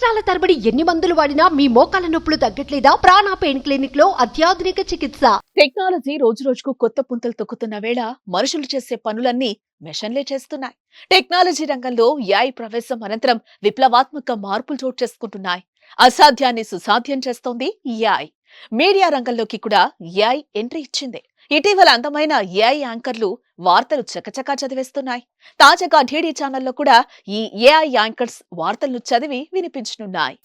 సంవత్సరాల తరబడి ఎన్ని మందులు వాడినా మీ మోకాల నొప్పులు తగ్గట్లేదా? ప్రాణ పెయిన్ క్లినిక్ లో అత్యాధునిక చికిత్స. టెక్నాలజీ రోజు రోజుకు కొత్త పుంతలు తొక్కుతున్న వేళ మనుషులు చేసే పనులన్నీ మెషన్లే చేస్తున్నాయి. టెక్నాలజీ రంగంలో ఏఐ ప్రవేశం అనంతరం విప్లవాత్మక మార్పులు చోటు చేసుకుంటున్నాయి. అసాధ్యాన్ని సుసాధ్యం చేస్తోంది ఏఐ. మీడియా రంగంలోకి కూడా ఏఐ ఎంట్రీ ఇచ్చింది. ఇటీవల అందమైన ఏఐ యాంకర్లు వార్తలు చకచకా చదివేస్తున్నాయి. తాజాగా ఢీడీ ఛానల్లో కూడా ఈ ఏఐ యాంకర్స్ వార్తలను చదివి వినిపించనున్నాయి.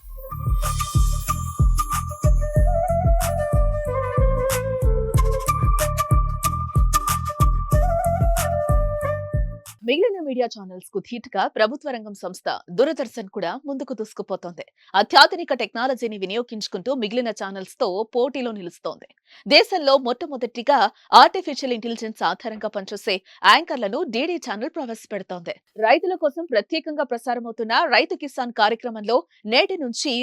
మిగిలిన మీడియా ఛానల్స్ కు ధీటుగా ప్రభుత్వ రంగం సంస్థ దూరదర్శన్ కూడా ముందుకు దూసుకుపోతోంది. అత్యాధునిక టెక్నాలజీని వినియోగించుకుంటూ మిగిలిన ఛానల్స్ తో పోటీలో నిలుస్తోంది. దేశంలో మొట్టమొదటిగా ఆర్టిఫిషియల్ ఇంటెలిజెన్స్ ఆధారంగా పనిచేసే యాంకర్లను డీడీ ఛానల్ ప్రవేశపెడుతోంది. రైతుల కోసం ప్రత్యేకంగా ప్రసారమవుతున్న రైతు కిసాన్ కార్యక్రమంలో నేటి నుంచి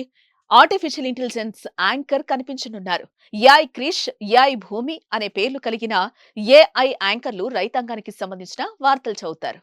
ఆర్టిఫిషియల్ ఇంటెలిజెన్స్ యాంకర్ కనిపించనున్నారు. ఏఐ క్రిష్, ఏఐ భూమి అనే పేర్లు కలిగిన ఏఐ యాంకర్లు రైతాంగానికి సంబంధించిన వార్తలు చదువుతారు.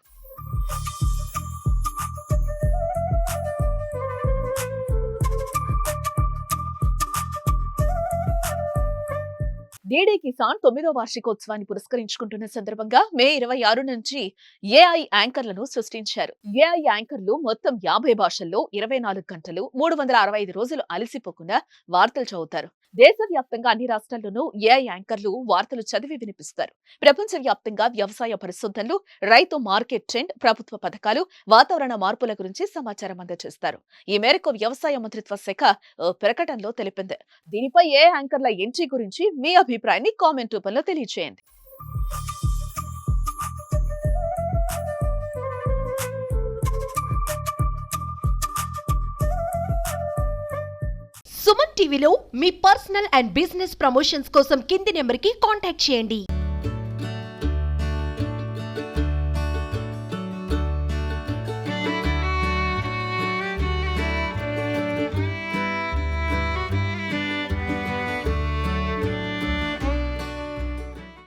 డీడీ కిసాన్ 9వ వార్షికోత్సవాన్ని పురస్కరించుకుంటున్న సందర్భంగా మే 26 నుంచి ఏఐ యాంకర్లను సృష్టించారు. ఏఐ యాంకర్లు మొత్తం 50 భాషల్లో 24 గంటలు 365 రోజులు అలసిపోకుండా వార్తలు చదువుతారు. దేశవ్యాప్తంగా అన్ని రాష్ట్రాల్లోనూ ఏఐ యాంకర్లు వార్తలు చదివి వినిపిస్తారు. ప్రపంచవ్యాప్తంగా వ్యవసాయ పరిశోధనలు, రైతు మార్కెట్ ట్రెండ్, ప్రభుత్వ పథకాలు, వాతావరణ మార్పుల గురించి సమాచారం అందజేస్తారు. ఈ మేరకు వ్యవసాయ మంత్రిత్వ శాఖ ప్రకటనలో తెలిపింది. దీనిపై ఏఐ యాంకర్ల ఎంట్రీ గురించి మీ అభిప్రాయాన్ని కామెంట్ రూపంలో తెలియజేయండి. సుమన్ టీవీలో మీ పర్సనల్ అండ్ బిజినెస్ ప్రమోషన్స్ కోసం కింది నెంబర్కి కాంటాక్ట్ చేయండి.